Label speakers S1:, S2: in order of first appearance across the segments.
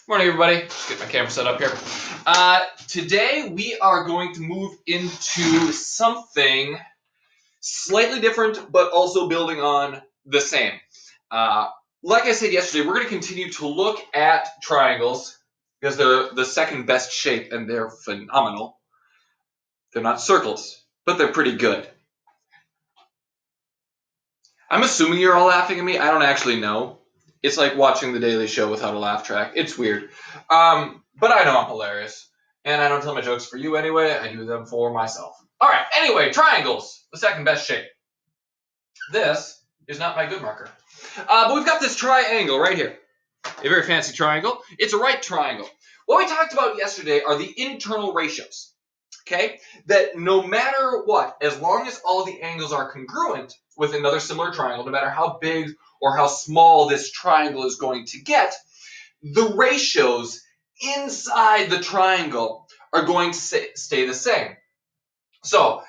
S1: Morning, everybody. Just get my camera set up here. Today we are going to move into something slightly different, but also building on the same. Like I said yesterday, we're going to continue to look at triangles because they're the second best shape and they're phenomenal. They're not circles, but they're pretty good. I'm assuming you're all laughing at me. I don't actually know. It's like watching The Daily Show without a laugh track. It's weird. But I know I'm hilarious. And I don't tell my jokes for you anyway. I do them for myself. All right. Anyway, triangles. The second best shape. This is not my good marker. But we've got this triangle right here. A very fancy triangle. It's a right triangle. What we talked about yesterday are the internal ratios. Okay? That no matter what, as long as all the angles are congruent with another similar triangle, no matter how big or how small this triangle is going to get, the ratios inside the triangle are going to stay the same. So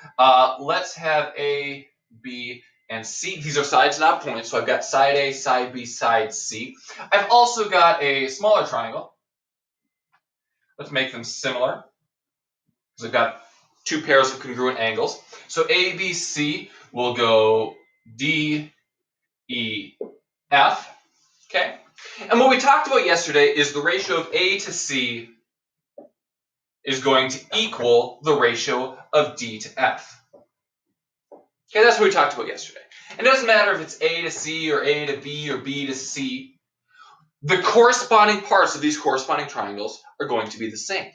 S1: let's have A, B, and C. These are sides, not points. So I've got side A, side B, side C. I've also got a smaller triangle. Let's make them similar, because I've got two pairs of congruent angles. So A, B, C will go D, E, F. Okay? And what we talked about yesterday is the ratio of A to C is going to equal the ratio of D to F. Okay, that's what we talked about yesterday. And it doesn't matter if it's A to C or A to B or B to C. The corresponding parts of these corresponding triangles are going to be the same.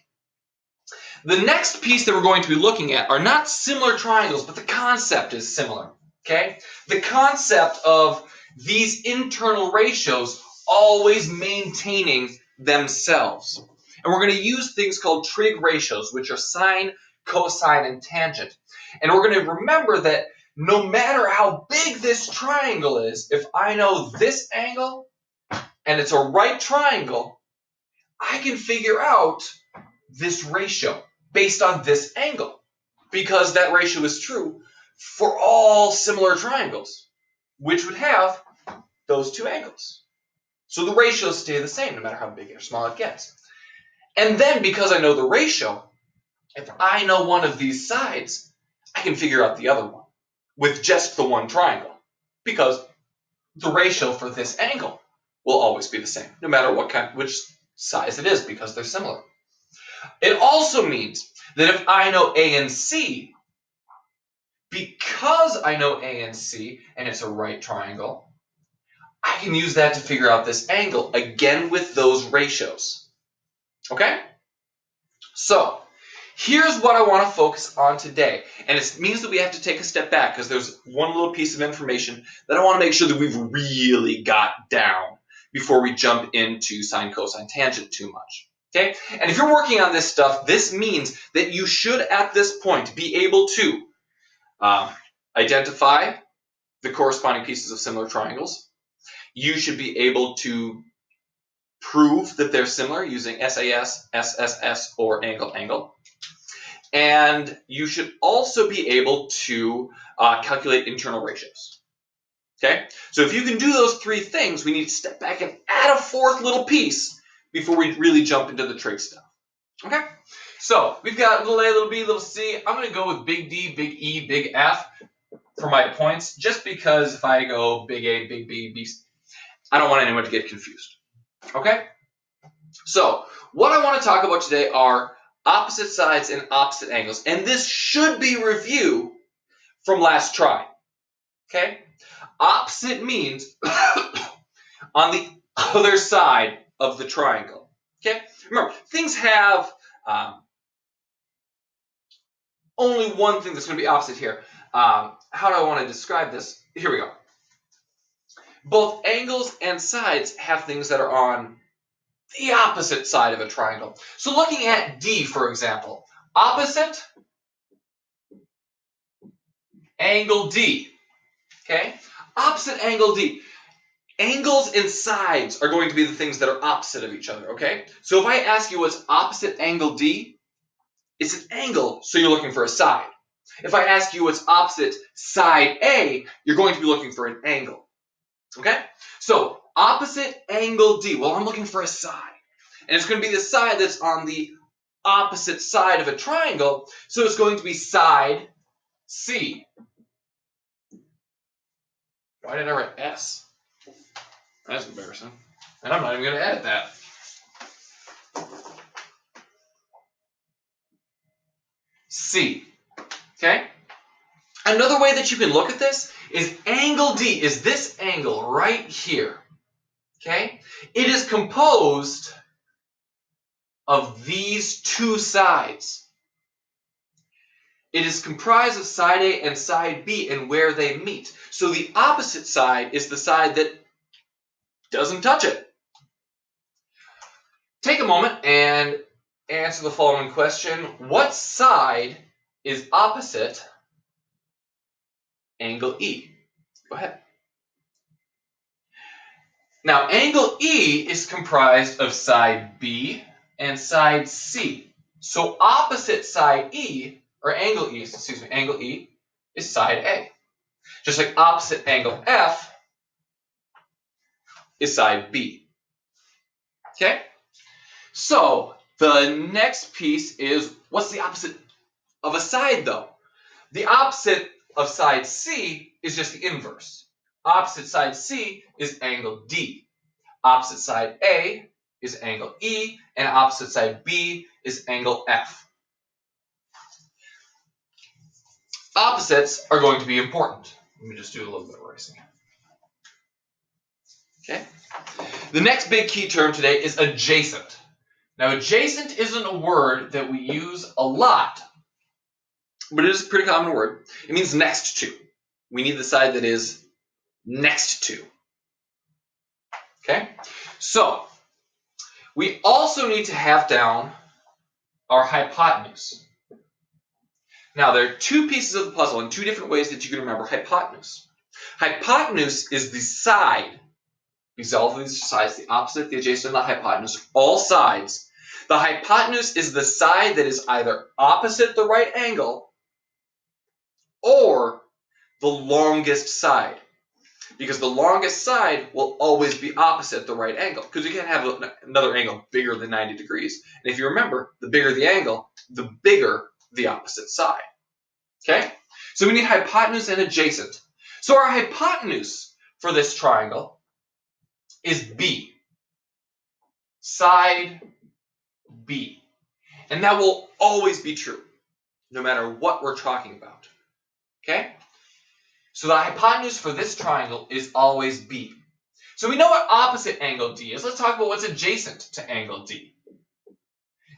S1: The next piece that we're going to be looking at are not similar triangles, but the concept is similar. Okay? The concept of these internal ratios always maintaining themselves. And we're going to use things called trig ratios, which are sine, cosine, and tangent. And we're going to remember that no matter how big this triangle is, if I know this angle and it's a right triangle, I can figure out this ratio based on this angle, because that ratio is true for all similar triangles, which would have those two angles. So the ratios stay the same no matter how big or small it gets. And then because I know the ratio, if I know one of these sides, I can figure out the other one with just the one triangle, because the ratio for this angle will always be the same no matter which size it is, because they're similar. It also means that if I know A and C, because I know A and C and it's a right triangle, I can use that to figure out this angle, again with those ratios. Okay? So, here's what I want to focus on today. And it means that we have to take a step back, because there's one little piece of information that I want to make sure that we've really got down before we jump into sine, cosine, tangent too much. Okay? And if you're working on this stuff, this means that you should, at this point, be able to identify the corresponding pieces of similar triangles. You should be able to prove that they're similar using SAS, SSS, or angle. And you should also be able to calculate internal ratios. Okay? So if you can do those three things, we need to step back and add a fourth little piece before we really jump into the trig stuff. Okay? So we've got little a, little b, little c. I'm going to go with big D, big E, big F for my points, just because if I go big A, big B, big C, I don't want anyone to get confused. Okay? So what I want to talk about today are opposite sides and opposite angles. And this should be review from last try. Okay? Opposite means on the other side of the triangle. Okay? Remember, things have only one thing that's going to be opposite here. How do I want to describe this? Here we go. Both angles and sides have things that are on the opposite side of a triangle. So looking at D, for example, opposite angle D. Okay? Opposite angle D. Angles and sides are going to be the things that are opposite of each other, okay? So if I ask you what's opposite angle D, it's an angle, so you're looking for a side. If I ask you what's opposite side A, you're going to be looking for an angle, okay? So opposite angle D, well, I'm looking for a side. And it's going to be the side that's on the opposite side of a triangle, so it's going to be side C. Why did I write S? That's embarrassing. And I'm not even going to edit that. C. Okay? Another way that you can look at this is angle D is this angle right here. Okay? It is composed of these two sides. It is comprised of side A and side B and where they meet. So the opposite side is the side that doesn't touch it. Take a moment and answer the following question. What side is opposite angle E? Go ahead. Now, angle E is comprised of side B and side C. So opposite side E, or angle E, angle E is side A. Just like opposite angle F is side B. Okay? So the next piece is, what's the opposite of a side though? The opposite of side C is just the inverse. Opposite side C is angle D. Opposite side A is angle E, and opposite side B is angle F. Opposites are going to be important. Let me just do a little bit of erasing. Okay. The next big key term today is adjacent. Now, adjacent isn't a word that we use a lot, but it is a pretty common word. It means next to. We need the side that is next to. Okay? So, we also need to have down our hypotenuse. Now, there are two pieces of the puzzle and two different ways that you can remember hypotenuse. Hypotenuse is the side, because all of these sides, the opposite, the adjacent, and the hypotenuse, all sides. The hypotenuse is the side that is either opposite the right angle or the longest side. Because the longest side will always be opposite the right angle. Because you can't have another angle bigger than 90 degrees. And if you remember, the bigger the angle, the bigger the opposite side. Okay? So we need hypotenuse and adjacent. So our hypotenuse for this triangle is B. Side B. And that will always be true, no matter what we're talking about. Okay? So the hypotenuse for this triangle is always B. So we know what opposite angle D is. Let's talk about what's adjacent to angle D.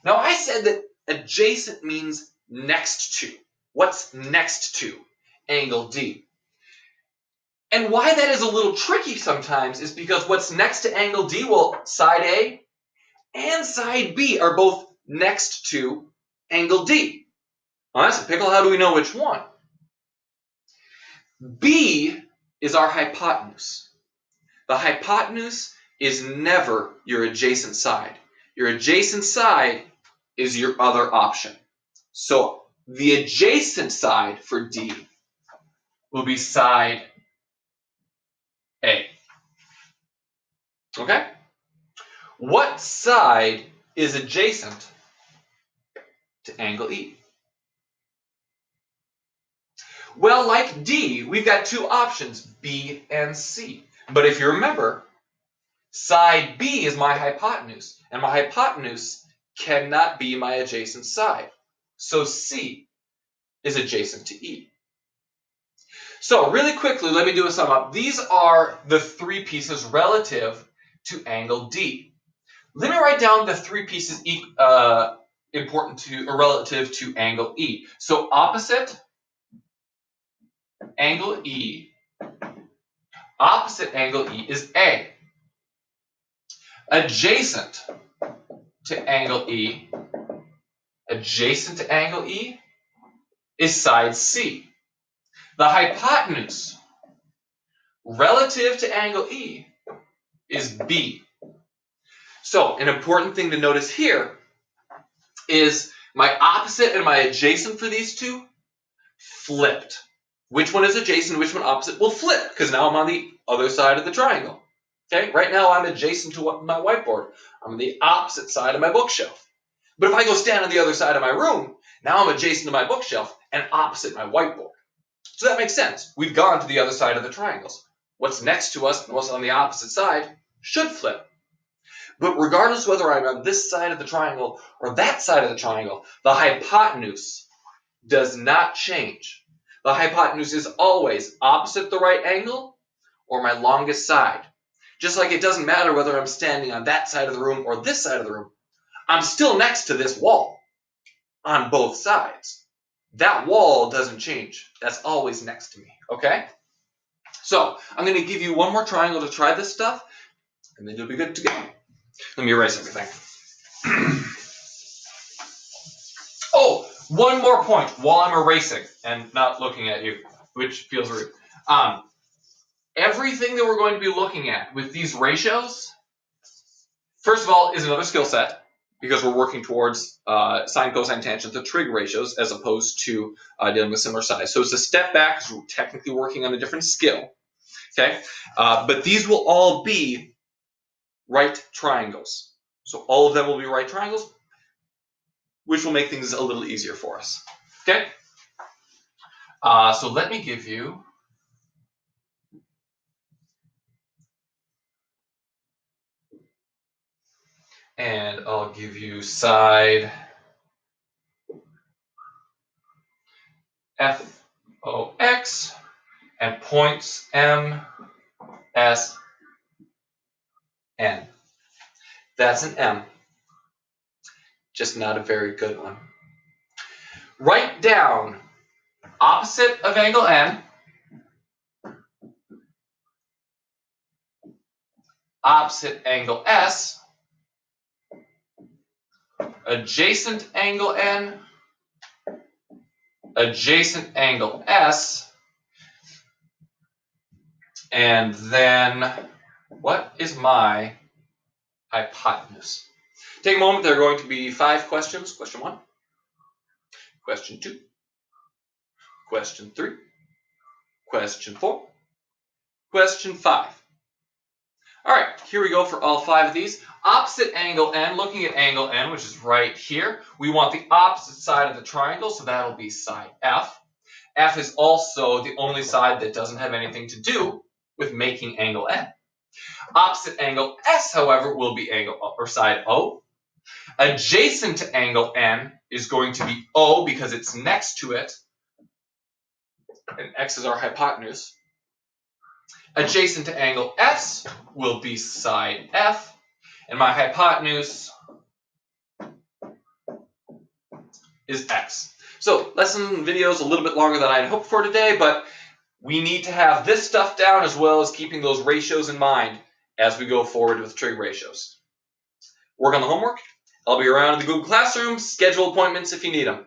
S1: Now I said that adjacent means next to. What's next to angle D? And why that is a little tricky sometimes is because what's next to angle D, well, side A and side B are both next to angle D. Well, that's a pickle. How do we know which one? B is our hypotenuse. The hypotenuse is never your adjacent side. Your adjacent side is your other option. So the adjacent side for D will be side A. Okay? What side is adjacent to angle E? Well, like D, we've got two options, B and C. But if you remember, side B is my hypotenuse, and my hypotenuse cannot be my adjacent side. So C is adjacent to E. So really quickly, let me do a sum up. These are the three pieces relative to angle D. Let me write down the three pieces important to or relative to angle E. So opposite angle E, opposite angle E is A. Adjacent to angle E, adjacent to angle E is side C. The hypotenuse relative to angle E is B. So an important thing to notice here is my opposite and my adjacent for these two flipped. Which one is adjacent, which one opposite? Will flip, because now I'm on the other side of the triangle. Okay, right now I'm adjacent to my whiteboard. I'm on the opposite side of my bookshelf. But if I go stand on the other side of my room, now I'm adjacent to my bookshelf and opposite my whiteboard. So that makes sense. We've gone to the other side of the triangles. What's next to us and what's on the opposite side should flip. But regardless whether I'm on this side of the triangle or that side of the triangle, the hypotenuse does not change. The hypotenuse is always opposite the right angle or my longest side. Just like it doesn't matter whether I'm standing on that side of the room or this side of the room, I'm still next to this wall on both sides. That wall doesn't change. That's always next to me, okay? So I'm going to give you one more triangle to try this stuff, and then you'll be good to go. Let me erase everything. Oh, one more point while I'm erasing and not looking at you, which feels rude. Everything that we're going to be looking at with these ratios, first of all, is another skill set because we're working towards sine, cosine, tangent, the trig ratios, as opposed to dealing with similar size. So it's a step back because we're technically working on a different skill. Okay, but these will all be right triangles. So all of them will be right triangles, which will make things a little easier for us. Okay, so let me give you and I'll give you side FOX and points M, S, N. That's an M, just not a very good one. Write down opposite of angle N, opposite angle S, adjacent angle N, adjacent angle S, and then what is my hypotenuse? Take a moment. There are going to be 5 questions. Question 1, question 2, question 3, question 4, question 5. All right, here we go for all 5 of these. Opposite angle N, looking at angle N, which is right here, we want the opposite side of the triangle, so that'll be side F. F is also the only side that doesn't have anything to do with making angle N. Opposite angle S, however, will be angle or side O. Adjacent to angle N is going to be O because it's next to it, and X is our hypotenuse. Adjacent to angle S will be side F, and my hypotenuse is X. So lesson video is a little bit longer than I had hoped for today, but we need to have this stuff down as well as keeping those ratios in mind as we go forward with trig ratios. Work on the homework. I'll be around in the Google Classroom. Schedule appointments if you need them.